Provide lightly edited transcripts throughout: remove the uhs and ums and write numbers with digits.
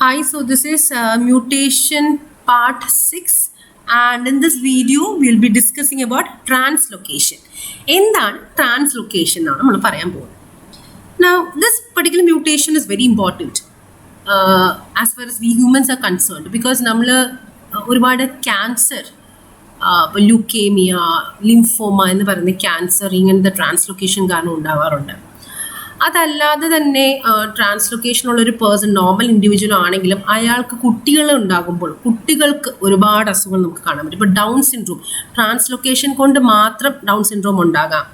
Hi, so this is Mutation Part 6, and in this video we'll be discussing about translocation. എന്താണ് translocation ആണ് നമ്മൾ പറയാൻ പോകുന്നത്. Now this particular mutation is very important as far as we humans are concerned because നമ്മൾ ഒരുപാട് cancer leukaemia lymphoma എന്ന് പറയുന്ന cancer ഇങ്ങനത്തെ ട്രാൻസ്ലൊക്കേഷൻ കാരണം ഉണ്ടാവാറുണ്ട്. അതല്ലാതെ തന്നെ ട്രാൻസ്ലൊക്കേഷനുള്ള ഒരു പേഴ്സൺ നോർമൽ ഇൻഡിവിജ്വൽ ആണെങ്കിലും അയാൾക്ക് കുട്ടികൾ ഉണ്ടാകുമ്പോൾ കുട്ടികൾക്ക് ഒരുപാട് അസുഖങ്ങൾ നമുക്ക് കാണാൻ പറ്റും. ഇപ്പോൾ ഡൗൺ സിൻഡ്രോം ട്രാൻസ്ലൊക്കേഷൻ കൊണ്ട് മാത്രം ഡൗൺ സിൻഡ്രോം ഉണ്ടാകാം,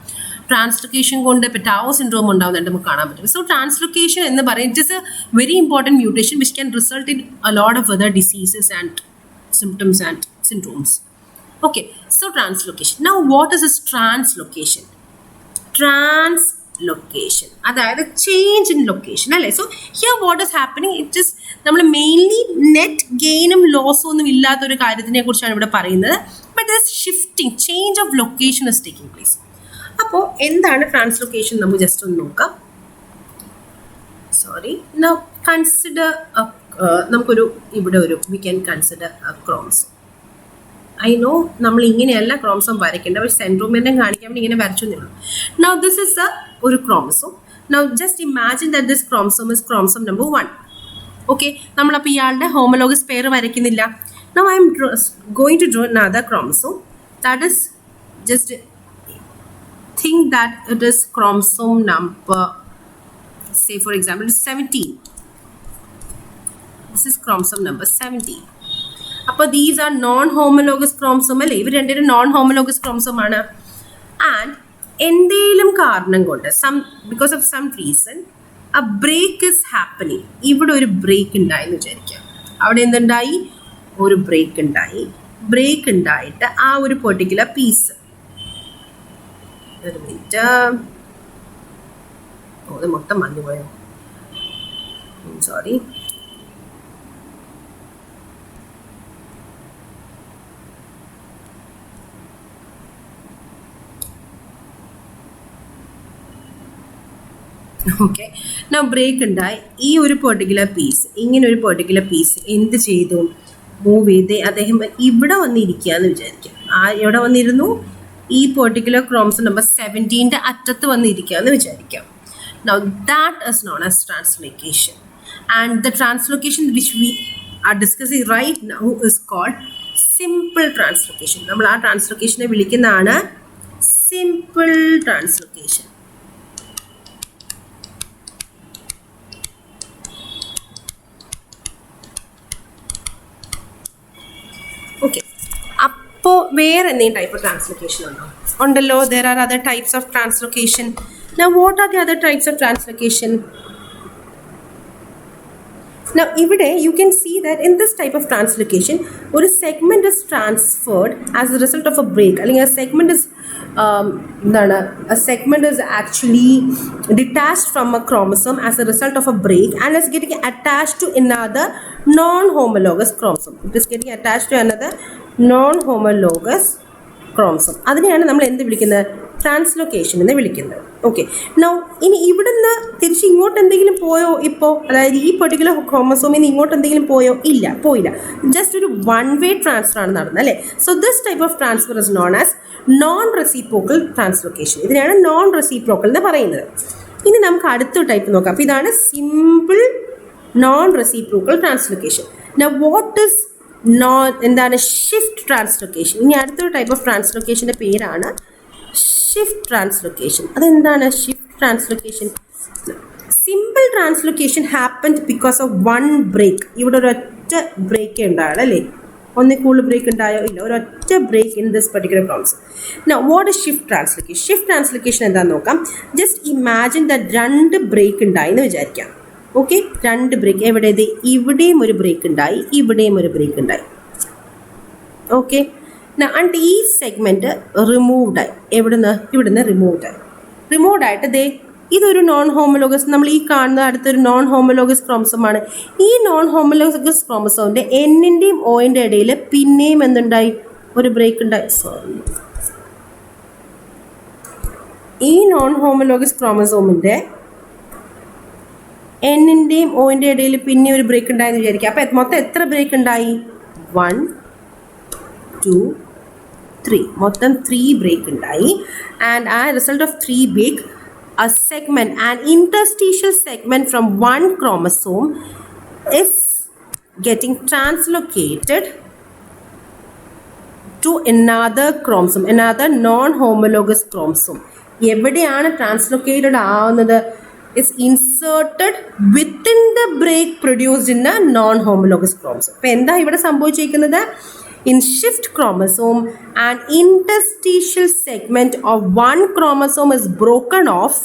ട്രാൻസ്ലൊക്കേഷൻ കൊണ്ട് ഇപ്പോൾ ടാവോ സിൻഡ്രോം ഉണ്ടാകുന്നതായിട്ട് നമുക്ക് കാണാൻ പറ്റും. സോ ട്രാൻസ്ലൊക്കേഷൻ എന്ന് പറയുന്നത് it is A very important mutation which can result in a lot of other diseases and symptoms and syndromes. Okay, so translocation. Now what is this translocation? Translocation, അതായത് change in location അല്ലേ. So here what is happening, it is നമ്മൾ mainly net ഗെയിനും ലോസും ഒന്നും ഇല്ലാത്തൊരു കാര്യത്തിനെ കുറിച്ചാണ് ഇവിടെ പറയുന്നത്. But this shifting change of location is taking place. അപ്പോൾ എന്താണ് ട്രാൻസ്ലൊക്കേഷൻ നമുക്ക് ജസ്റ്റ് ഒന്ന് നോക്കാം. സോറി, നൗ കൺസിഡർ നമുക്കൊരു ഇവിടെ ഒരു we can consider chromosome. I know നമ്മൾ ഇങ്ങനെയല്ല ക്രോമസോം വരയ്ക്കേണ്ട, പക്ഷേ സെൻട്രോമീറ്റർ കാണിക്കാൻ വേണ്ടി ഇങ്ങനെ വരച്ചു തന്നേ ഉള്ളൂ. നൗ ദിസ് ഇസ് ഒരു chromosome. Now just imagine that this chromosome is chromosome number 1. Okay, നമ്മളപ്പോൾ ഇയാളുടെ ഹോമോലോഗസ് പെയർ വരയ്ക്കുന്നില്ല. Now I am going to draw another chromosome. That is just think that it is chromosome number, say for example 17. This is chromosome number 17. അപ്പോൾ these are non homologous chromosome അല്ലേ, ഇവർ രണ്ടുപേരും non homologous chromosome ആണ്. And എന്തെങ്കിലും കാരണം കൊണ്ട് because of some reason a break is happening. ഇവിടെ ഒരു ബ്രേക്ക് ഉണ്ടായെന്ന് വിചാരിക്കാം. അവിടെ എന്തുണ്ടായി, ഒരു ബ്രേക്ക് ഉണ്ടായി. ബ്രേക്ക് ഉണ്ടായിട്ട് ആ ഒരു പെർട്ടിക്കുലർ പീസ്, ഒരു മിനിറ്റ്, അത് മൊത്തം മഞ്ഞു പോയോ, സോറി. ഓക്കെ, ഞാൻ ബ്രേക്ക് ഉണ്ടായി. ഈ ഒരു പെർട്ടിക്കുലർ പീസ്, ഇങ്ങനെ ഒരു പെർട്ടിക്കുലർ പീസ് എന്ത് ചെയ്തു, മൂവ് ചെയ്ത് അദ്ദേഹം ഇവിടെ വന്നിരിക്കുക എന്ന് വിചാരിക്കാം. എവിടെ വന്നിരുന്നു, ഈ പെർട്ടിക്കുലർ ക്രോമസോം നമ്പർ 17 അറ്റത്ത് വന്നിരിക്കുക എന്ന് വിചാരിക്കാം. Now that is known as translocation. And the translocation which we are discussing right now is called simple translocation. നമ്മൾ ആ ട്രാൻസ്ലോക്കേഷനെ വിളിക്കുന്നതാണ് സിമ്പിൾ ട്രാൻസ്ലോക്കേഷൻ. ഓക്കെ, അപ്പോൾ വേറെ എന്തെങ്കിലും ടൈപ്പ് ഓഫ് ട്രാൻസ്ലൊക്കേഷൻ ഉണ്ടല്ലോ. There are other types of translocation. Now what are the other types of translocation? Now ഇവിടെ you can see that in this type of translocation ഒരു segment is transferred as a result of a break, അല്ലെങ്കിൽ a segment is എന്താണ്, a segment is actually detached from a chromosome as a result of a break and is getting attached to another non-homologous chromosome. It is getting attached to another non-homologous chromosome. അതിനെയാണ് നമ്മൾ എന്ത് വിളിക്കുന്നത്, translocation എന്ന് വിളിക്കുന്നത്. Okay, now ഇനി ഇവിടുന്ന് തിരിച്ച് ഇങ്ങോട്ട് എന്തെങ്കിലും പോയോ ഇപ്പോൾ, അതായത് ഈ പെർട്ടിക്കുലർ ക്രോമസോമിൽ നിന്ന് ഇങ്ങോട്ട് എന്തെങ്കിലും പോയോ? ഇല്ല, പോയില്ല. ജസ്റ്റ് ഒരു വൺ വേ ട്രാൻസ്ഫർ ആണ് നടന്നത് അല്ലേ. So this type of transfer is known as non reciprocal translocation. ഇതിനാണ് നോൺ റെസിപ്രോക്കൽ എന്ന് പറയുന്നത്. ഇനി നമുക്ക് അടുത്ത ടൈപ്പ് നോക്കാം. അപ്പോൾ ഇതാണ് simple non reciprocal translocation. Now what is എന്താണ് ഷിഫ്റ്റ് ട്രാൻസ്ലൊക്കേഷൻ. ഇനി അടുത്തൊരു ടൈപ്പ് ഓഫ് ട്രാൻസ്ലൊക്കേഷൻ്റെ പേരാണ് ഷിഫ്റ്റ് ട്രാൻസ്ലൊക്കേഷൻ. അതെന്താണ് shift translocation? Simple translocation happened because of one break. ഇവിടെ ഒരൊറ്റ ബ്രേക്ക് ഉണ്ടാവുള്ളൂ അല്ലേ, ഒന്നിൽ കൂടുതൽ ബ്രേക്ക് ഉണ്ടായോ? ഇല്ല, ഒരൊറ്റ break in this particular chromosome. Now what is shift translocation? Shift translocation എന്താണെന്ന് നോക്കാം. ജസ്റ്റ് ഇമാജിൻ ദാറ്റ് രണ്ട് ബ്രേക്ക് ഉണ്ടായി എന്ന് വിചാരിക്കാം. ഓക്കെ, രണ്ട് ബ്രേക്ക് എവിടെ, ഇവിടെയും ഒരു ബ്രേക്ക് ഉണ്ടായി, ഇവിടെയും ഒരു ബ്രേക്ക് ഉണ്ടായി. ഓക്കെ, ആൻഡ് ഈ സെഗ്മെൻറ്റ് റിമൂവ്ഡ് ആയി. ഇവിടുന്ന് റിമൂവ്ഡ് ആയിട്ട് ഇതൊരു നോൺ ഹോമോലോഗസ്, നമ്മൾ ഈ കാണുന്ന അടുത്തൊരു നോൺ ഹോമോലോഗസ് ക്രോമസോമാണ്. ഈ നോൺ ഹോമോലോഗസ് ക്രോമസോമിൻ്റെ എന്നിൻ്റെയും ഓയിൻ്റെ ഇടയിൽ പിന്നെയും എന്തുണ്ടായി, ഒരു ബ്രേക്ക് ഉണ്ടായി. സോറി, ഈ നോൺ ഹോമോലോഗസ് ക്രോമസോമിൻ്റെ എന്നിൻ്റെയും ഓൻ്റെ ഇടയിൽ പിന്നെ ഒരു ബ്രേക്ക് ഉണ്ടായെന്ന് വിചാരിക്കുക. അപ്പോൾ മൊത്തം എത്ര ബ്രേക്ക് ഉണ്ടായി? 1 2 3. മൊത്തം 3 ബ്രേക്ക് ഉണ്ടായി. ആൻഡ് ആ result of 3 break, a segment, an interstitial segment from one chromosome is getting translocated to another chromosome, another non-homologous chromosome. എവിടെയാണ് ട്രാൻസ്ലൊക്കേറ്റഡ് ആവുന്നത്? is inserted within the break produced in a non-homologous chromosome. അപ്പോൾ എന്താ ഇവിടെ സംഭവിച്ചിരിക്കുന്നത്? In shift chromosome, an interstitial segment of one chromosome is broken off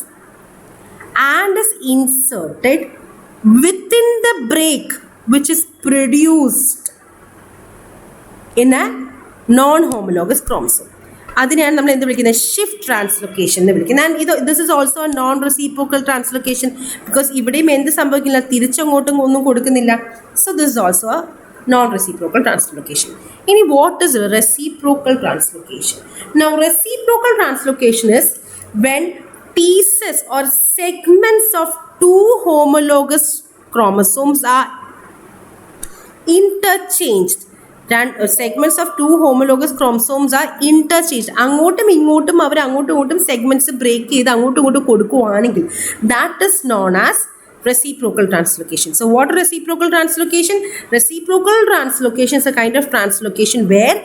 and is inserted within the break which is produced in a non-homologous chromosome. അതിനെയാണ് നമ്മൾ എന്ത് വിളിക്കുന്നത്? Shift translocation എന്ന് വിളിക്കുന്നത്. And this is also A non reciprocal translocation, because ഇവിടെയും എന്ത് സംഭവിക്കില്ല? തിരിച്ചങ്ങോട്ടും ഒന്നും കൊടുക്കുന്നില്ല. So this is also A non-reciprocal translocation. Ini, what is reciprocal translocation? Now, reciprocal translocation is when pieces or segments of two homologous chromosomes are interchanged. Segments of two homologous chromosomes are interchanged. അങ്ങോട്ടും ഇങ്ങോട്ടും അവർ അങ്ങോട്ടും ഇങ്ങോട്ടും segments break ചെയ്ത് അങ്ങോട്ടും ഇങ്ങോട്ടും കൊടുക്കുകയാണെങ്കിൽ that is known as reciprocal translocation. So what is reciprocal translocation? Reciprocal translocation is a kind of translocation where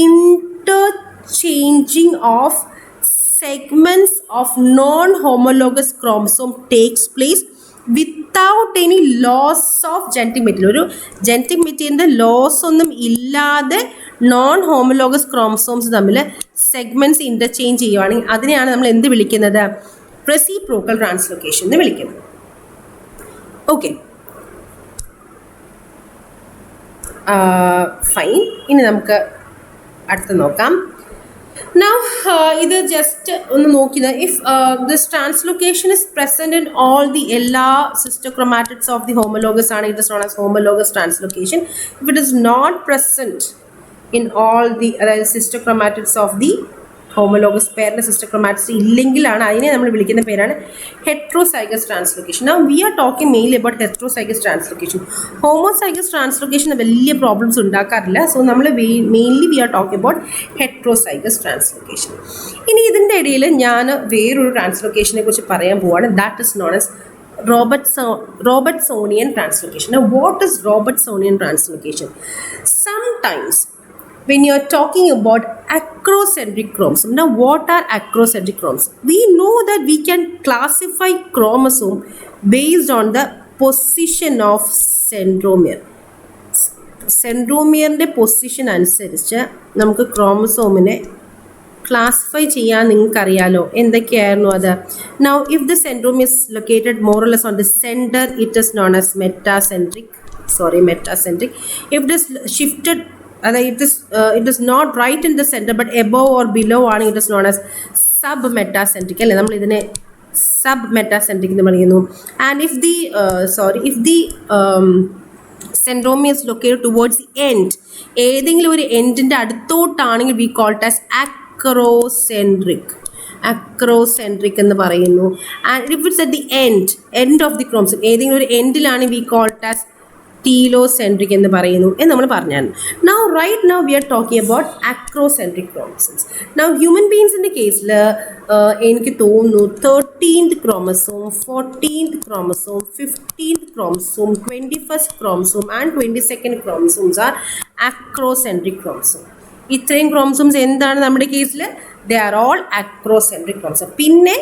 interchanging of segments of non-homologous chromosome takes place without any loss of genetic material. ഒരു genetic material loss ഒന്നും ഇല്ലാതെ non homologous chromosomes തമ്മിൽ segments interchange ചെയ്യുവാണെങ്കിൽ അതിനെയാണ് നമ്മൾ എന്ത് വിളിക്കുന്നത്? Reciprocal translocation എന്ന് വിളിക്കുന്നത്. Okay, fine. ഇനി നമുക്ക് അടുത്ത് നോക്കാം. Now, ഇത് ജസ്റ്റ് ഒന്ന് നോക്കിയത്, if this translocation is present in all the എല്ലാ sister chromatids of the homologous ആണ്, it is known as homologous translocation. If it is not present in all the sister chromatids of the homologous pair sister chromatids ഇല്ലെങ്കിലാണ് അതിനെ നമ്മൾ വിളിക്കുന്ന പേരാണ് heterozygous translocation. Now we are talking mainly about heterozygous translocation. Homozygous translocation വലിയ problems ഉണ്ടാക്കാറില്ല. So നമ്മൾ mainly we are talking about heterozygous translocation. ഇനി ഇതിൻ്റെ ഇടയിൽ ഞാൻ വേറൊരു ട്രാൻസ്ലൊക്കേഷനെ കുറിച്ച് പറയാൻ പോവാണ്. That is known as Robertsonian translocation. Now what is Robertsonian translocation? Sometimes when you are talking about acrocentric chromosome, now what are acrocentric chromosomes? We know that we can classify chromosome based on the position of centromere. സെൻട്രോമിയറിൻ്റെ position അനുസരിച്ച് നമുക്ക് ക്രോമസോമിനെ classify ചെയ്യാൻ നിങ്ങൾക്കറിയാലോ എന്തൊക്കെയായിരുന്നു അത്. Now if the centromere is located more or less on the centre, it is known as metacentric. If it is shifted, it is not right in the center but above or below ആണ്, it is known as submetacentric അല്ലേ, നമ്മൾ ഇതിനെ submetacentric എന്ന് പറയുന്നു. And if the centromere is located towards the end, ഏതെങ്കിലും ഒരു എൻഡിൻ്റെ അടുത്തോട്ടാണെങ്കിൽ we call it as acrocentric എന്ന് പറയുന്നു. And if it's at the end of the chromosome, ഏതെങ്കിലും ഒരു എൻഡിലാണ് we call it as telocentric എന്ന് പറയുന്നു എന്ന് നമ്മൾ പറഞ്ഞാണ്. Right now we are talking about acrocentric chromosomes. Now human beings in the കേസിൽ എനിക്ക് തോന്നുന്നു 13th chromosome, 14th chromosome, 15th chromosome, 21st chromosome and 22nd chromosomes are acrocentric chromosome. ഇത്രയും chromosomes എന്താണ് നമ്മുടെ കേസിൽ? They are all acrocentric chromosome. പിന്നെ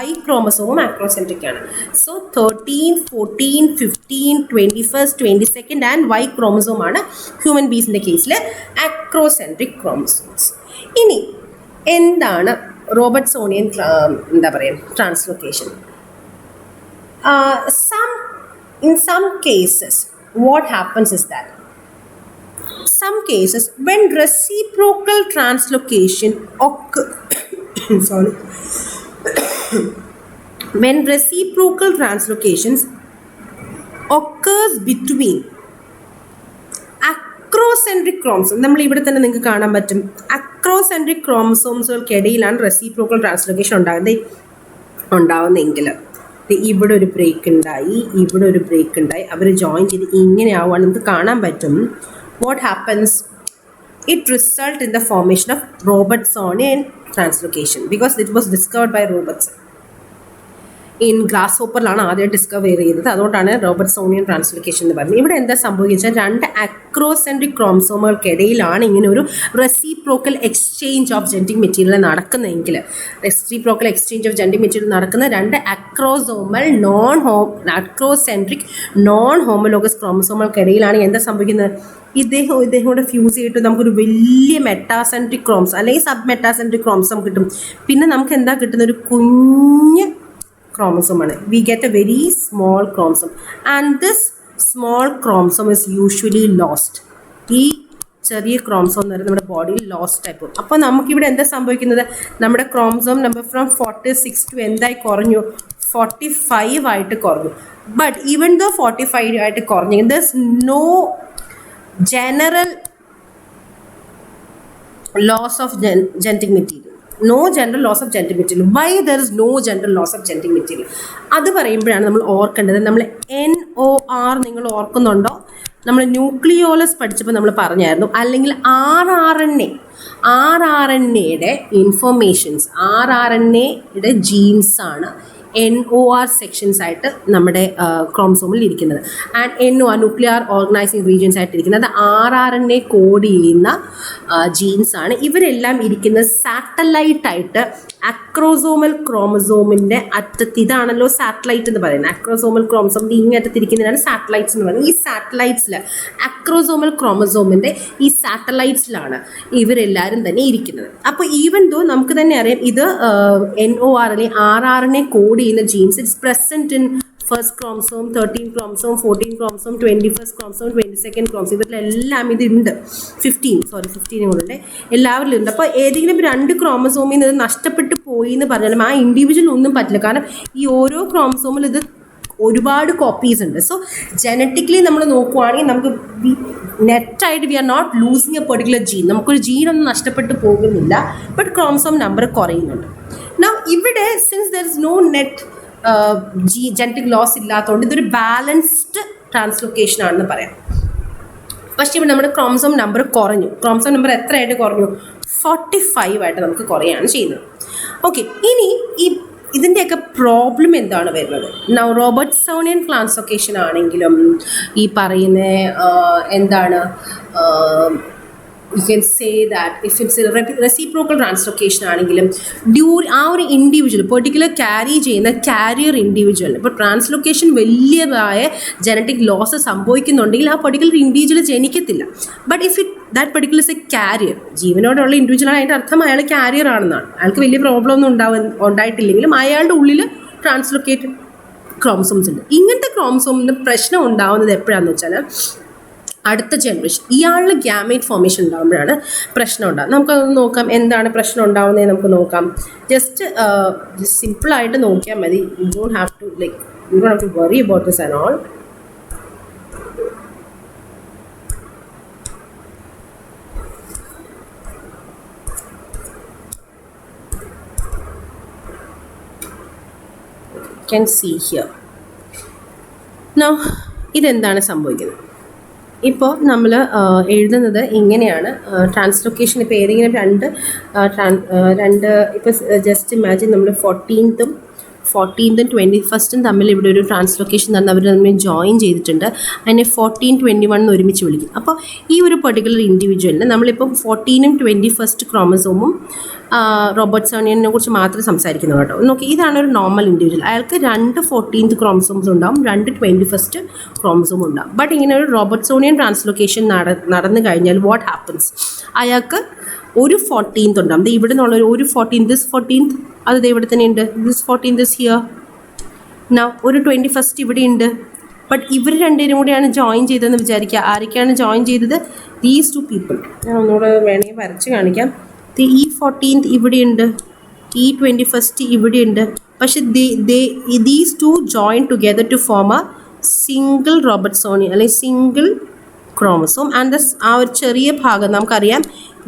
Y ക്രോമസോമും acrocentric ആണ്. So 13, 14, 15, 21st, 22nd and Y chromosome ആണ് ഹ്യൂമൻ ബീസിൻ്റെ കേസിൽ acrocentric chromosomes. ഇനി എന്താണ് റോബർട്ട്സോണിയൻ translocation? In some cases what happens is that some cases when reciprocal translocation when reciprocal translocations occurs between acrocentric chromosomes, നമ്മൾ ഇവിടെ തന്നെ നിങ്ങൾക്ക് കാണാൻ പറ്റും acrocentric chromosomes ഇടയിലാണ് reciprocal translocation ഉണ്ടാകുന്നതെങ്കിൽ ഇവിടെ ഒരു ബ്രേക്ക് ഉണ്ടായി, ഇവിടെ ഒരു ബ്രേക്ക് ഉണ്ടായി, അവർ ജോയിൻ ചെയ്ത് ഇങ്ങനെ ആവുകയാണ് നമുക്ക് കാണാൻ പറ്റും. What happens? It results in the formation of Robertsonian translocation because it was discovered by Robertson. In ഗ്രാസ്ഹോപ്പറിലാണ് ആദ്യം ഡിസ്കവർ ചെയ്തത്. അതുകൊണ്ടാണ് റോബർട്ട്സോണിയൻ ട്രാൻസ്ലോക്കേഷൻ എന്ന് പറയുന്നത്. ഇവിടെ എന്താ സംഭവിച്ചാൽ രണ്ട് അക്രോസെൻട്രിക് ക്രോമസോമുകൾക്കിടയിലാണ് ഇങ്ങനെ ഒരു reciprocal exchange of genetic material നടക്കുന്നതെങ്കിൽ, reciprocal exchange of genetic material നടക്കുന്ന രണ്ട് അക്രോസെൻട്രിക് നോൺ ഹോമോലോഗസ് ക്രോമസോമുകൾക്കിടയിലാണ് എന്താ സംഭവിക്കുന്നത്? ഇദ്ദേഹം കൂടെ ഫ്യൂസ് ചെയ്തിട്ട് നമുക്കൊരു വലിയ മെറ്റാസെൻട്രിക് ക്രോമസോം അല്ലെങ്കിൽ സബ് മെറ്റാസെൻട്രിക് ക്രോമസോം കിട്ടും. പിന്നെ നമുക്ക് എന്താ കിട്ടുന്ന? ഒരു കുഞ്ഞ് chromosome. We get a very small chromosome, and this small chromosome is usually lost. ഈ ചെറിയ ക്രോമസോം എന്ന് പറയുന്നത് നമ്മുടെ ബോഡിയിൽ ലോസ്റ്റ് ആയി പോകും. അപ്പോൾ നമുക്കിവിടെ എന്താ സംഭവിക്കുന്നത്? നമ്മുടെ ക്രോമസോം നമ്പർ ഫ്രം 46 ടു എന്തായി കുറഞ്ഞു? 45 ആയിട്ട് കുറഞ്ഞു. ബട്ട് ഈവൻ ദോ 45 ആയിട്ട് കുറഞ്ഞു, there is no general loss of genetic material. No general loss of genetic material. Why there is no general loss of genetic material? അത് പറയുമ്പോഴാണ് നമ്മൾ ഓർക്കേണ്ടത്. നമ്മൾ NOR നിങ്ങൾ ഓർക്കുന്നുണ്ടോ? നമ്മൾ ന്യൂക്ലിയോളസ് പഠിച്ചപ്പോൾ നമ്മൾ പറഞ്ഞായിരുന്നു. അല്ലെങ്കിൽ RRNAയുടെ ഇൻഫോർമേഷൻസ്, RRNAയുടെ ജീൻസാണ് NOR സെക്ഷൻസ് ആയിട്ട് നമ്മുടെ ക്രോമസോമിൽ ഇരിക്കുന്നത്. And NOR nuclear organising regions ആയിട്ട് ഇരിക്കുന്നത് RRNA കോഡ് ചെയ്യുന്ന ജീൻസാണ്. ഇവരെല്ലാം ഇരിക്കുന്നത് സാറ്റലൈറ്റ് ആയിട്ട് അക്രോസോമൽ ക്രോമസോമിൻ്റെ അറ്റത്ത്. ഇതാണല്ലോ സാറ്റലൈറ്റ് എന്ന് പറയുന്നത്. അക്രോസോമൽ ക്രോമസോമിൻ്റെ ഇങ്ങറ്റത്തിരിക്കുന്നതാണ് സാറ്റലൈറ്റ്സ് എന്ന് പറയുന്നത്. ഈ സാറ്റലൈറ്റ്സിൽ അക്രോസോമൽ ക്രോമസോമിൻ്റെ ഈ സാറ്റലൈറ്റ്സിലാണ് ഇവരെല്ലാവരും തന്നെ ഇരിക്കുന്നത്. അപ്പോൾ ഈവൻ ദോ നമുക്ക് തന്നെ അറിയാം ഇത് NOR അല്ലെങ്കിൽ RRNA കോഡ് ചെയ്യുന്ന genes it's present in first chromosome, 13 chromosome, 14 chromosome, 21st chromosome, 22nd chromosome, ഇവരിലെല്ലാം ഇതുണ്ട്. 15 കൂടെ എല്ലാവരിലും ഉണ്ട്. അപ്പോൾ ഏതെങ്കിലും രണ്ട് ക്രോമസോമിൽ നിന്ന് ഇത് നഷ്ടപ്പെട്ടു പോയി എന്ന് പറഞ്ഞാലും ആ ഇൻഡിവിജ്വൽ ഒന്നും പറ്റില്ല. കാരണം ഈ ഓരോ ക്രോമസോമിൽ ഇത് ഒരുപാട് കോപ്പീസ് ഉണ്ട്. സോ ജനറ്റിക്കലി നമ്മൾ നോക്കുവാണെങ്കിൽ നമുക്ക് നെറ്റായിട്ട് we are not losing a particular gene. നമുക്കൊരു ജീനൊന്നും നഷ്ടപ്പെട്ടു പോകുന്നില്ല, ബട്ട് ക്രോമസോം നമ്പർ കുറയുന്നുണ്ട്. Now ഇവിടെ since there is no net genetic loss ഇല്ലാത്തതുകൊണ്ട് ഇതൊരു ബാലൻസ്ഡ് ട്രാൻസ്ലോക്കേഷൻ ആണെന്ന് പറയാം. പക്ഷേ ഇവിടെ നമ്മുടെ ക്രോമസോം നമ്പർ കുറഞ്ഞു. ക്രോമസോം നമ്പർ എത്രയായിട്ട് കുറഞ്ഞു? 45 ആയിട്ട് നമുക്ക് കുറയാണ് ചെയ്യുന്നത്. ഓക്കെ, ഇനി ഇതിൻ്റെയൊക്കെ പ്രോബ്ലം എന്താണ് വരുന്നത്? റോബർട്ട്സോണിയൻ ട്രാൻസ്ലോക്കേഷൻ ആണെങ്കിലും ഈ പറയുന്ന എന്താണ്, you can say that if it's a reciprocal translocation ആണെങ്കിലും ആ ഒരു ഇൻഡിവിജ്വൽ പെർട്ടിക്കുലർ ക്യാരി ചെയ്യുന്ന കാരിയർ ഇൻഡിവിജ്വൽ ഇപ്പോൾ ട്രാൻസ്ലോക്കേഷൻ വലിയതായ ജനറ്റിക് ലോസ് സംഭവിക്കുന്നുണ്ടെങ്കിൽ ആ പെർട്ടിക്കുലർ ഇൻഡിവിജ്വൽ ജനിക്കത്തില്ല. But if that particular is a carrier, ജീവനോടുള്ള ഇൻഡിവിജ്വലാണ്, അതിൻ്റെ അർത്ഥം അയാൾ കാരിയർ ആണെന്നാണ്. അയാൾക്ക് വലിയ പ്രോബ്ലം ഒന്നും ഉണ്ടായിട്ടില്ലെങ്കിലും അയാളുടെ ഉള്ളിൽ ട്രാൻസ്ലോക്കേറ്റഡ് ക്രോമസോംസ് ഉണ്ട്. ഇങ്ങനത്തെ ക്രോമസോമിന് പ്രശ്നം ഉണ്ടാവുന്നത് എപ്പോഴാണെന്ന് വെച്ചാൽ അടുത്ത ജനറേഷൻ ഇയാളിൽ ഗ്യാമേറ്റ് ഫോർമേഷൻ ഉണ്ടാകുമ്പോഴാണ് പ്രശ്നം ഉണ്ടാകും. നമുക്കതൊന്ന് നോക്കാം, എന്താണ് പ്രശ്നം ഉണ്ടാകുന്നത് നമുക്ക് നോക്കാം. ജസ്റ്റ് സിമ്പിളായിട്ട് നോക്കിയാൽ മതി. You don't have to worry about this and all. Can see here. Now ഇതെന്താണ് സംഭവിക്കുന്നത്? ഇപ്പോൾ നമ്മൾ എഴുതുന്നത് ഇങ്ങനെയാണ്. ട്രാൻസ്ലോക്കേഷൻ ഇപ്പോൾ ഏതെങ്കിലും രണ്ട് ഇപ്പോൾ ജസ്റ്റ് ഇമാജിൻ നമ്മൾ 14th 21st തമ്മിൽ ഇവിടെ ഒരു ട്രാൻസ്ലോക്കേഷൻ നടന്ന് അവർ തമ്മിൽ ജോയിൻ ചെയ്തിട്ടുണ്ട്. അതിനെ 14, 21 ഒരുമിച്ച് വിളിക്കും. അപ്പോൾ ഈ ഒരു പെർട്ടിക്കുലർ ഇൻഡിവിജ്വലിന് നമ്മളിപ്പം 14ഉം 21st ക്രോമസോമും റോബർട്ട്സോണിയനെ കുറിച്ച് മാത്രമേ സംസാരിക്കുന്നു കേട്ടോ. നോക്കി, ഇതാണ് ഒരു നോർമൽ ഇൻഡിവിജ്വൽ. അയാൾക്ക് 2 14th ക്രോമസോംസ് ഉണ്ടാവും, 2 21st ക്രോമസോം ഉണ്ടാവും. ബട്ട് ഇങ്ങനെ ഒരു റോബർട്ട്സോണിയൻ ട്രാൻസ്ലോക്കേഷൻ നടന്നു കഴിഞ്ഞാൽ വാട്ട് ഹാപ്പൻസ്? അയാൾക്ക് ഒരു 14th ഉണ്ടാവും. ഇവിടെ നിന്നുള്ള ഒരു 14th അത് ഇവിടെ തന്നെ ഉണ്ട്. This 14th is here. ഒരു 21st ഇവിടെ ഉണ്ട്. ബട്ട് ഇവർ രണ്ടുപേരും കൂടെയാണ് ജോയിൻ ചെയ്തതെന്ന് വിചാരിക്കുക. ആരൊക്കെയാണ് ജോയിൻ ചെയ്തത്? These 2 people. ഞാൻ ഒന്നുകൂടെ വേണമെങ്കിൽ വരച്ച് കാണിക്കാം. ഈ 14th ഇവിടെയുണ്ട്, ഈ 21st ഇവിടെയുണ്ട്. പക്ഷെ these 2 join together to form a single Robertsonian അല്ലെങ്കിൽ സിംഗിൾ ക്രോമസോം. ആൻഡ് ദിസ് ആ ഒരു ചെറിയ ഭാഗം നമുക്കറിയാം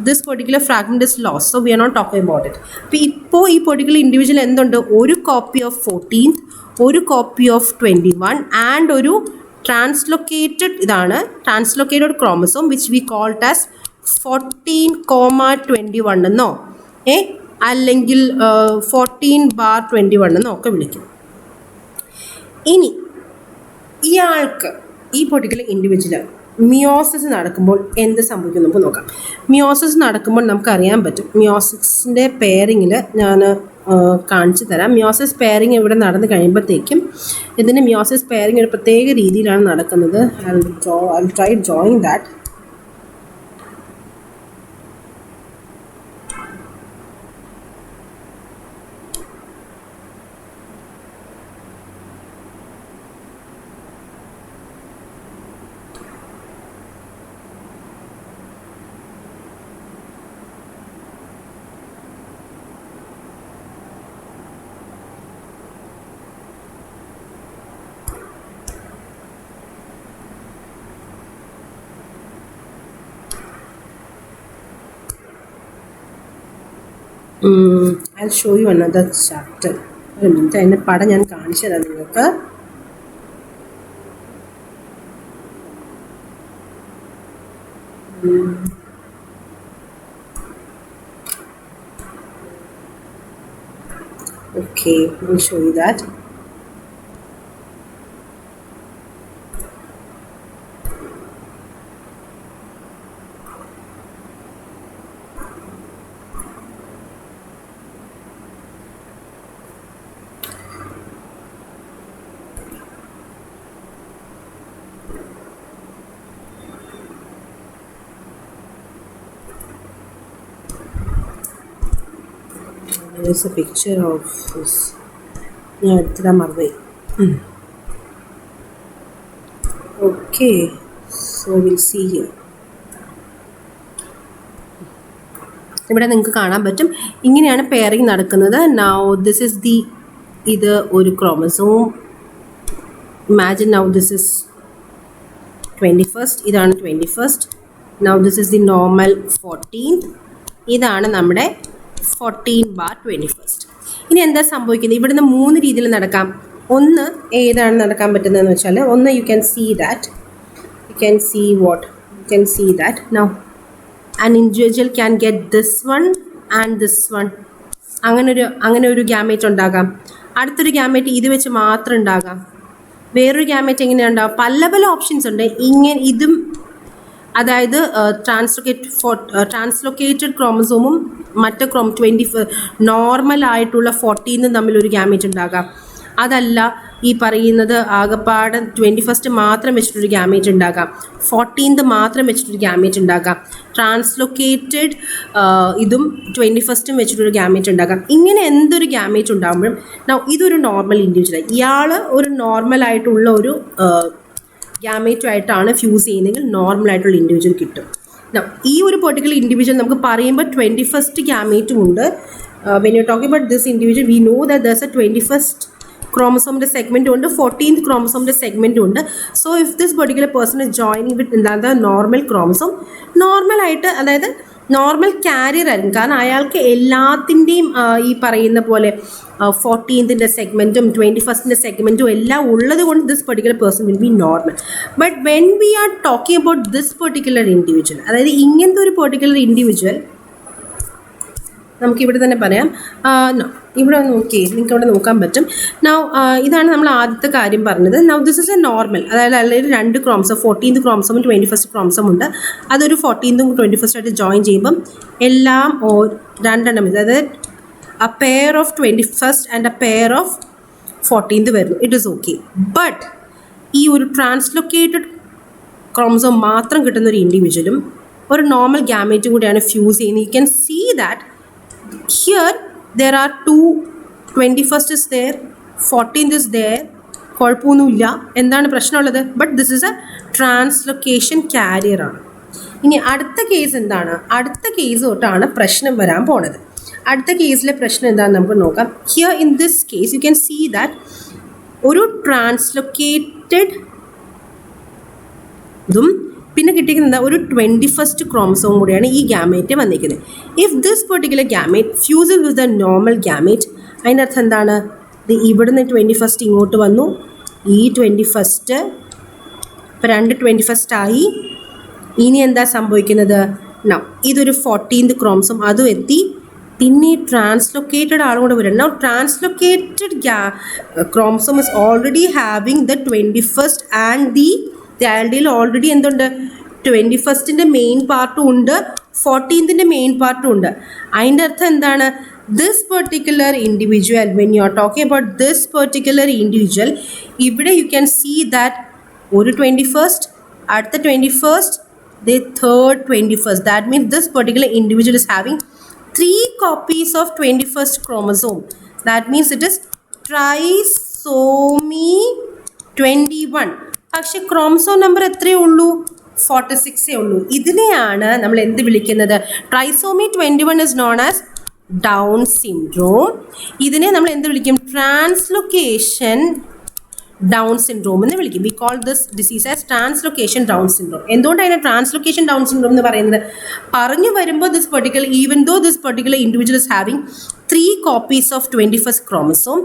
this particular fragment is lost, so we are not talking about it. അപ്പോൾ ഈ പെർട്ടിക്കുലർ ഇൻഡിവിജ്വൽ എന്തുണ്ട്? ഒരു കോപ്പി ഓഫ് 14th, ഒരു കോപ്പി ഓഫ് 21 ആൻഡ് ഒരു translocated chromosome which we called as 14,21 എന്നോ അല്ലെങ്കിൽ 14/21 എന്നോ ഒക്കെ വിളിക്കും. ഇനി ഇയാൾക്ക് ഈ പെർട്ടിക്കുലർ ഇൻഡിവിജ്വൽ മിയോസിസ് നടക്കുമ്പോൾ എന്ത് സംഭവിക്കും നമുക്ക് നോക്കാം. മിയോസിസ് നടക്കുമ്പോൾ നമുക്കറിയാൻ പറ്റും. മിയോസിസിൻ്റെ പെയറിങ്ങിൽ ഞാൻ കാണിച്ചു തരാം. മിയോസിസ് പെയറിങ് ഇവിടെ നടന്ന് കഴിയുമ്പോഴത്തേക്കും ഇതിൻ്റെ മിയോസിസ് പെയറിങ് ഒരു പ്രത്യേക രീതിയിലാണ് നടക്കുന്നത്. I try drawing that. I'll show you another chapter. ഒരു മിനിറ്റ്, അതിൻ്റെ പടം ഞാൻ കാണിച്ചു തരാം നിങ്ങൾക്ക്. Okay, I'll show you that. There is a picture of this. Okay, so we'll see here. ഇവിടെ നിങ്ങൾക്ക് കാണാൻ പറ്റും, ഇങ്ങനെയാണ് പെയറിങ് നടക്കുന്നത്. Now this is the ഇത് ഒരു chromosome. Imagine now this is 21st. ഇതാണ് 21st. Now this is the normal 14th. ഇതാണ് നമ്മുടെ 14/21. ഇനി എന്താ സംഭവിക്കുന്നത്? ഇവിടുന്ന് 3 രീതിയിൽ നടക്കാം. ഒന്ന് ഏതാണ് നടക്കാൻ പറ്റുന്നതെന്ന് വെച്ചാൽ, ഒന്ന് you can see that now an individual can get this one and this one. അങ്ങനെ ഒരു ഗ്യാമേറ്റ് ഉണ്ടാകാം. അടുത്തൊരു ഗ്യാമേറ്റ് ഇത് വെച്ച് മാത്രം ഉണ്ടാകാം. വേറൊരു ഗ്യാമേറ്റ് എങ്ങനെയാണ് ഉണ്ടാകും? പല ഓപ്ഷൻസ് ഉണ്ട്. ഇങ്ങനെ ഇതും, അതായത് ട്രാൻസ്ലൊക്കേറ്റഡ് ക്രോമസോമും മറ്റേ 20 നോർമൽ ആയിട്ടുള്ള 14 തമ്മിലൊരു ഗ്യാമേറ്റ് ഉണ്ടാകാം. അതല്ല, ഈ പറയുന്നത് ആകപ്പാട് 21st മാത്രം വെച്ചിട്ടൊരു ഗ്യാമേറ്റ് ഉണ്ടാകാം, 14th മാത്രം വെച്ചിട്ടൊരു ഗ്യാമേറ്റ് ഉണ്ടാകാം, ട്രാൻസ്ലൊക്കേറ്റഡ് ഇതും 21st വെച്ചിട്ടൊരു ഗ്യാമേറ്റ് ഉണ്ടാകാം. ഇങ്ങനെ എന്തൊരു ഗ്യാമേറ്റ് ഉണ്ടാകുമ്പോഴും ഇതൊരു നോർമൽ ഇൻഡിവിജ്വൽ, ഇയാൾ ഒരു നോർമലായിട്ടുള്ള ഒരു ഗ്യാമേറ്റുമായിട്ടാണ് ഫ്യൂസ് ചെയ്യുന്നതെങ്കിൽ നോർമലായിട്ടുള്ള ഇൻഡിവിജ്വൽ കിട്ടും. ഈ ഒരു പെർട്ടിക്കുലർ ഇൻഡിവിജ്വൽ നമുക്ക് പറയുമ്പോൾ 21st ഗ്യാമേറ്റും ഉണ്ട്. When you talking about this individual we know that there's a 21st ക്രോമസോമിൻ്റെ സെഗ്മെൻറ്റും ഉണ്ട്, 14th ക്രോമസോമിൻ്റെ സെഗ്മെൻറ്റും ഉണ്ട്. So if this particular person is joining with the normal chromosome, നോർമലായിട്ട്, അതായത് നോർമൽ കാരിയർ ആയിരിക്കും. കാരണം അയാൾക്ക് എല്ലാത്തിൻ്റെയും ഈ പറയുന്ന പോലെ 14th സെഗ്മെൻറ്റും 21st സെഗ്മെൻറ്റും എല്ലാം ഉള്ളത് കൊണ്ട് this particular person will be normal. But when we are talking about this particular individual, അതായത് ഇങ്ങനത്തെ ഒരു പെർട്ടിക്കുലർ ഇൻഡിവിജ്വൽ, നമുക്കിവിടെ തന്നെ പറയാം. ഇവിടെ നോക്കി നിങ്ങൾക്ക് ഇവിടെ നോക്കാൻ പറ്റും. ഇതാണ് നമ്മൾ ആദ്യത്തെ കാര്യം പറഞ്ഞത്. ദിസ് ഇസ് എ നോർമൽ, അതായത് 2 ക്രോമസോം, 14th ക്രോമസോമും 21st ക്രോമസോം ഉണ്ട്. അതൊരു 14th 21st ആയിട്ട് ജോയിൻ ചെയ്യുമ്പം എല്ലാം 2 അതായത് a pair of 21st and a pair of 14th വരുന്നു. It is okay. ബട്ട് ഈ ഒരു ട്രാൻസ്ലൊക്കേറ്റഡ് ക്രോമസോം മാത്രം കിട്ടുന്ന ഒരു ഇൻഡിവിജ്വലും ഒരു നോർമൽ ഗ്യാമേറ്റും കൂടിയാണ് ഫ്യൂസ് ചെയ്യുന്നത്. You can see that here there are 2 21st is there, 14th is there. കുഴപ്പമൊന്നുമില്ല. എന്താണ് പ്രശ്നമുള്ളത്? But this is a translocation carrier ആണ്. ഇനി അടുത്ത കേസ് എന്താണ്? അടുത്ത കേസ് തൊട്ടാണ് പ്രശ്നം വരാൻ പോണത്. അടുത്ത കേസിലെ പ്രശ്നം എന്താണെന്ന് നമുക്ക് നോക്കാം. Here in this case you can see that ഒരു ട്രാൻസ്ലൊക്കേറ്റഡ് ഇതും പിന്നെ കിട്ടിയിരിക്കുന്നത് ഒരു 21st ക്രോമസോം കൂടിയാണ് ഈ ഗ്യാമേറ്റ് വന്നിരിക്കുന്നത്. If this particular gamete fuses with the normal gamete, അതിൻ്റെ അർത്ഥം എന്താണ്? ഇവിടുന്ന് 21st ഇങ്ങോട്ട് വന്നു, ഈ 21st ഇപ്പം 21st ആയി. ഇനി എന്താ സംഭവിക്കുന്നത്? ഇതൊരു 14th ക്രോമസോം അതും എത്തി. പിന്നെ ട്രാൻസ്ലൊക്കേറ്റഡ് ആളും കൂടെ വരും. Now translocated chromosome is already having the 21st and the already എന്തുണ്ട്? 21st മെയിൻ പാർട്ടും ഉണ്ട്, 14th മെയിൻ പാർട്ടും ഉണ്ട്. അതിൻ്റെ അർത്ഥം എന്താണ്? This particular individual, when you are talking about this particular individual, ഇവിടെ you can see that ഒരു 21st, അടുത്ത 21st, the third 21st. That means this particular individual is having 3 copies of 21st chromosome. That means it is trisomy 21. പക്ഷെ chromosome number എത്രയേ ഉള്ളൂ? 46 ഉള്ളൂ. ഇതിനെയാണ് നമ്മൾ എന്ത് വിളിക്കുന്നത്? Trisomy 21 is known as Down syndrome. ഇതിനെ നമ്മൾ എന്ത് വിളിക്കും? ട്രാൻസ്ലൊക്കേഷൻ ഡൗൺ സിൻഡ്രോം എന്ന് വിളിക്കും. We call this disease as translocation Down syndrome. എന്തുകൊണ്ടാണ് ട്രാൻസ്ലൊക്കേഷൻ ഡൗൺ സിൻഡ്രോം എന്ന് പറയുന്നത്? പറഞ്ഞു വരുമ്പോൾ even though this particular individual is having 3 copies of 21st chromosome,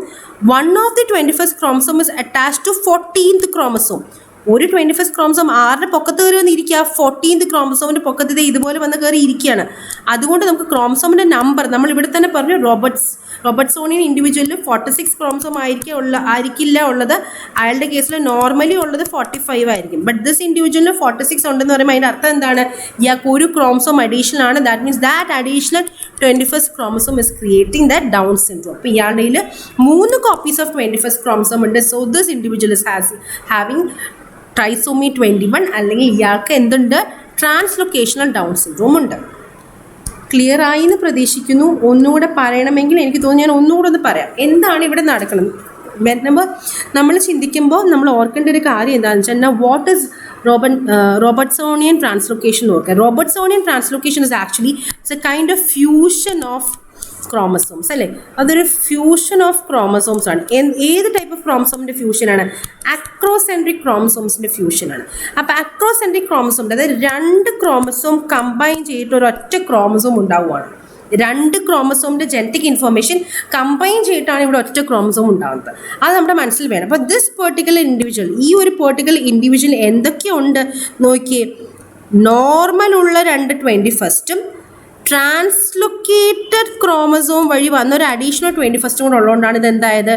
one of the 21st chromosome is attached to 14th chromosome. ഒരു 21st chromosome ആരുടെ പൊക്കത്ത് കയറി വന്ന് ഇരിക്കുക? 14th ക്രോമസോമിൻ്റെ പൊക്കത്ത് ഇതുപോലെ വന്ന് കയറി ഇരിക്കുകയാണ്. അതുകൊണ്ട് നമുക്ക് ക്രോമസോമിൻ്റെ നമ്പർ നമ്മൾ ഇവിടെ തന്നെ പറഞ്ഞു, റോബർട്ട്സോണിയൻ ഇൻഡിവിജ്വലിൽ 46 ക്രോമസോം ആയിരിക്കില്ല ഉള്ളത്. അയാളുടെ കേസിൽ നോർമലി ഉള്ളത് 45 ആയിരിക്കും. ബട്ട് ദിസ് ഇൻഡിവിജ്വലിന് 46 ഉണ്ടെന്ന് പറയുമ്പോൾ അതിൻ്റെ അർത്ഥം എന്താണ്? ഇയാൾക്ക് ഒരു ക്രോമസോം അഡീഷണൽ ആണ്. That means that additional 21st chromosome is creating that down syndrome. അപ്പോൾ ഇയാളുടെ 3 copies of 21st ക്രോമസോം ഉണ്ട്. So this individual is having trisomy 21, അല്ലെങ്കിൽ ഇയാൾക്ക് എന്തുണ്ട്? ട്രാൻസ്ലൊക്കേഷണൽ ഡൗൺ സിൻഡ്രോം ഉണ്ട്. ക്ലിയർ ആയി എന്ന് പ്രതീക്ഷിക്കുന്നു. ഒന്നുകൂടെ പറയണമെങ്കിൽ എനിക്ക് തോന്നുന്നു ഞാൻ ഒന്നുകൂടെ ഒന്ന് പറയാം. എന്താണ് ഇവിടെ നടക്കുന്നത്? നമ്മൾ ചിന്തിക്കുമ്പോൾ നമ്മൾ ഓർക്കേണ്ട ഒരു കാര്യം എന്താണെന്ന് വെച്ചാൽ, വാട്ട് ഇസ് റോബർട്ട്സോണിയൻ ട്രാൻസ്ലൊക്കേഷൻ എന്ന് ഓർക്കുക. Robertsonian translocation is actually it's a kind of fusion of chromosomes അല്ലേ? അതൊരു ഫ്യൂഷൻ ഓഫ് ക്രോമസോംസ് ആണ്. ഏത് ടൈപ്പ് ഓഫ് ക്രോമസോമിൻ്റെ ഫ്യൂഷനാണ്? അക്രോസെൻട്രിക് ക്രോമസോംസിൻ്റെ ഫ്യൂഷനാണ്. അപ്പോൾ അക്രോസെൻട്രിക് ക്രോമസോം, അതായത് 2 ക്രോമസോം കമ്പൈൻ ചെയ്തിട്ട് ഒരൊറ്റ ക്രോമസോം ഉണ്ടാവുകയാണ്. 2 ക്രോമസോമിൻ്റെ ജനറ്റിക് ഇൻഫർമേഷൻ കമ്പൈൻ ചെയ്തിട്ടാണ് ഇവിടെ ഒറ്റ ക്രോമസോം ഉണ്ടാകുന്നത്. അത് നമ്മുടെ മനസ്സിൽ വേണം. അപ്പോൾ ദിസ് പെർട്ടിക്കുലർ ഇൻഡിവിജ്വൽ, ഈ ഒരു പെർട്ടിക്കുലർ ഇൻഡിവിജ്വൽ എന്തൊക്കെയുണ്ട് നോക്കിയേ. നോർമൽ ഉള്ള 2 21st ട്രാൻസ്ലൊക്കേറ്റഡ് ക്രോമസോം വഴി വന്നൊരു അഡീഷണൽ 21st കൂടെ ഉള്ളതുകൊണ്ടാണ് ഇത് എന്തായത്?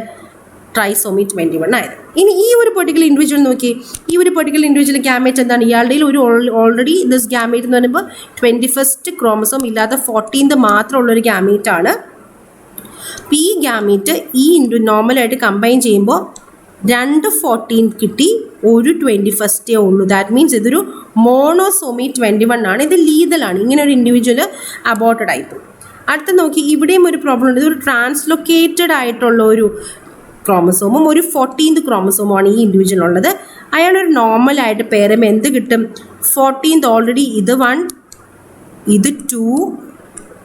ട്രൈസോമി 21 ആയത്. ഇനി ഈ ഒരു പെർട്ടിക്കുലർ ഇൻഡിവിജ്വൽ നോക്കി, ഈ ഒരു പെർട്ടിക്കുലർ ഇൻഡിവിജ്വൽ ഗ്യാമേറ്റ് എന്താണ്? ഇയാളുടെ ഒരു ഓൾറെഡി ദിസ് ഗ്യാമേറ്റ് എന്ന് പറയുമ്പോൾ 21st ക്രോമസോം ഇല്ലാത്ത 14th മാത്രമുള്ളൊരു ഗ്യാമേറ്റ് ആണ്. ഈ ഗ്യാമേറ്റ് ഈ നോർമലായിട്ട് കമ്പൈൻ ചെയ്യുമ്പോൾ 2 14 കിട്ടി, ഒരു 21st ഉള്ളൂ. ദാറ്റ് മീൻസ് ഇതൊരു മോണോസോമി 21 ആണ്. ഇത് ലീതലാണ്. ഇങ്ങനെ ഒരു ഇൻഡിവിജ്വൽ അബോർട്ടഡ് ആയിപ്പോയി. അടുത്ത നോക്കി, ഇവിടെയും ഒരു പ്രോബ്ലം ഉണ്ട്. ഇതൊരു ട്രാൻസ്ലൊക്കേറ്റഡ് ആയിട്ടുള്ള ഒരു ക്രോമസോമും ഒരു 14th ക്രോമസോമുമാണ് ഈ ഇൻഡിവിജ്വൽ ഉള്ളത്. അയാളൊരു നോർമലായിട്ട് പേരുമ്പോൾ എന്ത് കിട്ടും? 14th ഓൾറെഡി ഇത് 1, ഇത് 2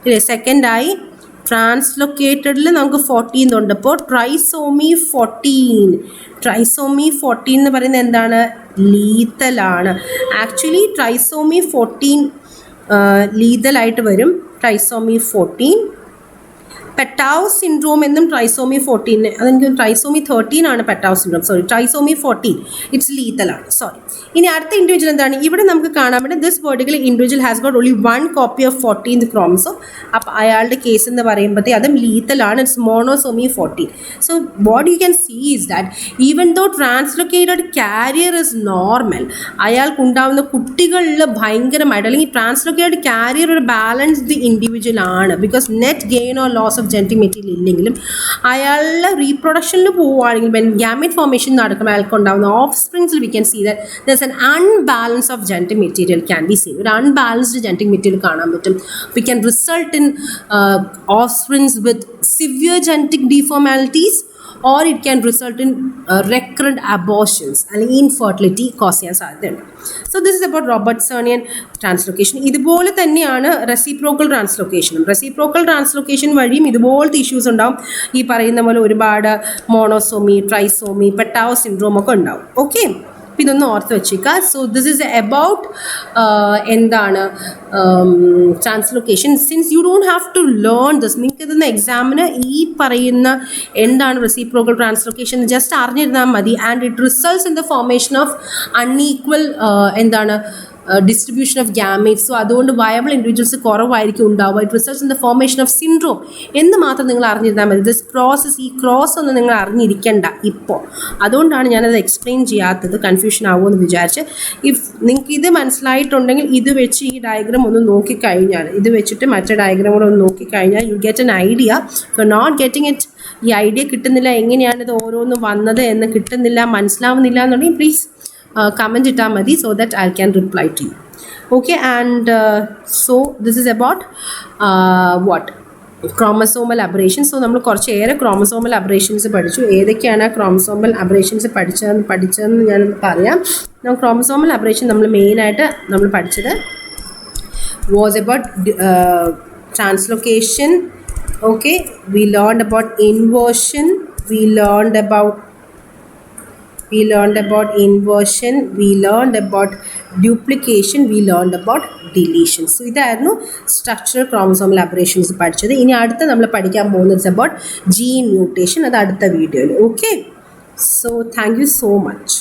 ഇല്ലേ? സെക്കൻഡായി ട്രാൻസ്ലൊക്കേറ്റഡിൽ നമുക്ക് 14th ഉണ്ട്. അപ്പോൾ ട്രൈസോമി 14 എന്ന് പറയുന്നത് എന്താണ്? ലീതലാണ്. ആക്ച്വലി ട്രൈസോമി 14 ലീതലായിട്ട് വരും. ട്രൈസോമി 14 പെറ്റാവ് സിൻഡ്രോം എന്നും ട്രൈസോമി 14, അതെനിക്ക് ട്രൈസോമി 13 ആണ് Patau syndrome. Sorry, trisomy 14 it's ലീതലാണ്. സോറി. ഇനി അടുത്ത ഇൻഡിവിജ്വൽ എന്താണ്? ഇവിടെ നമുക്ക് കാണാൻ പറ്റും this particular individual has got only 1 copy of 14th chromosome. അപ്പോൾ അയാളുടെ കേസ് എന്ന് പറയുമ്പോഴത്തേ അതും ലീതലാണ്. It's monosomy 14. So what you can see is that even though translocated carrier is normal, അയാൾക്കുണ്ടാവുന്ന കുട്ടികളിൽ ഭയങ്കരമായിട്ട്, അല്ലെങ്കിൽ ട്രാൻസ്ലൊക്കേറ്റഡ് കാരിയർ ഒരു ബാലൻസ്ഡ് ഇൻഡിവിജ്വൽ ആണ്. Because net gain or loss of genetic material ഇല്ലെങ്കിലും അയാളുടെ റീപ്രൊഡക്ഷനിൽ പോവുകയാണെങ്കിൽ ഗാമേറ്റ് ഫോർമേഷൻ നടക്കുമ്പോൾ അയാൾക്ക് ഉണ്ടാകുന്ന ഓഫ് സ്പ്രിങ്സിൽ we can see that there's an unbalance of genetic material can be seen. ഒരു അൺബാലൻസ്ഡ് ജനറ്റിക് മെറ്റീരിയൽ കാണാൻ പറ്റും. We can result in offsprings with severe genetic deformalities, or it can result in recurrent abortions അല്ലെങ്കിൽ infertility cause ചെയ്യാൻ സാധ്യതയുണ്ട്. So this is about റോബർട്ട്സോണിയൻ translocation. ഇതുപോലെ തന്നെയാണ് reciprocal ട്രാൻസ്ലൊക്കേഷനും. Reciprocal translocation വഴിയും ഇതുപോലത്തെ ഇഷ്യൂസ് ഉണ്ടാവും. ഈ പറയുന്ന പോലെ ഒരുപാട് മോണോസോമി, ട്രൈസോമി, പെറ്റാവ് സിൻഡ്രോം ഒക്കെ ഉണ്ടാവും. ഓക്കെ, അപ്പോൾ ഇതൊന്ന് ഓർത്ത് വെച്ചേക്കുക. സോ ദിസ് ഈസ് അബൌട്ട് എന്താണ് translocation. Since you don't have to learn this, നിങ്ങൾക്ക് ഇതൊന്ന് എക്സാമിന് ഈ പറയുന്ന എന്താണ് റെസിപ്രോക്കൽ ട്രാൻസ്ലൊക്കേഷൻ ജസ്റ്റ് അറിഞ്ഞിരുന്നാൽ മതി. And it results in the formation of unequal എന്താണ് distribution of gametes. സോ അതുകൊണ്ട് വയബിൾ ഇൻഡിവിജ്വൽസ് കുറവായിരിക്കും ഉണ്ടാവുക. It results in the formation of syndrome എന്ന് മാത്രം നിങ്ങൾ അറിഞ്ഞിരുന്നാൽ മതി. ദിസ് പ്രോസസ്, ഈ ക്രോസ് ഒന്നും നിങ്ങൾ അറിഞ്ഞിരിക്കേണ്ട ഇപ്പോൾ. അതുകൊണ്ടാണ് ഞാനത് എക്സ്പ്ലെയിൻ ചെയ്യാത്തത്, കൺഫ്യൂഷൻ ആവുമെന്ന് വിചാരിച്ച്. ഇഫ് നിങ്ങൾക്ക് ഇത് മനസ്സിലായിട്ടുണ്ടെങ്കിൽ ഇത് വെച്ച് ഈ ഡയഗ്രാം ഒന്ന് നോക്കിക്കഴിഞ്ഞാൽ, ഇത് വെച്ചിട്ട് മറ്റേ ഡയഗ്രാം കൂടെ ഒന്ന് നോക്കിക്കഴിഞ്ഞാൽ you get an idea. For not getting it, ഈ ഐഡിയ കിട്ടുന്നില്ല, എങ്ങനെയാണ് ഇത് ഓരോന്നും വന്നത് എന്ന് കിട്ടുന്നില്ല, മനസ്സിലാവുന്നില്ല എന്നുണ്ടെങ്കിൽ please comment it madi, so that I can reply to you. Okay, and so this is about what chromosomal aberrations. So നമ്മൾ കുറച്ച് ഏറെ chromosomal aberrations പഠിച്ചു. ഏതൊക്കെയാണ് chromosomal aberrations പഠിച്ചതെന്ന് ഞാൻ പറയാം. chromosomal aberration നമ്മൾ മെയിനായിട്ട് നമ്മൾ പഠിച്ചത് was about translocation. Okay, we learned about inversion, we learned about inversion, we learned about duplication, we learned about deletion. So ഇതായിരുന്നു structural chromosomal aberrations പഠിച്ചത്. ഇനി അടുത്ത നമ്മൾ പഠിക്കാൻ പോകുന്നത് about gene mutation, അത് അടുത്ത വീഡിയോയിൽ. Okay, so thank you so much.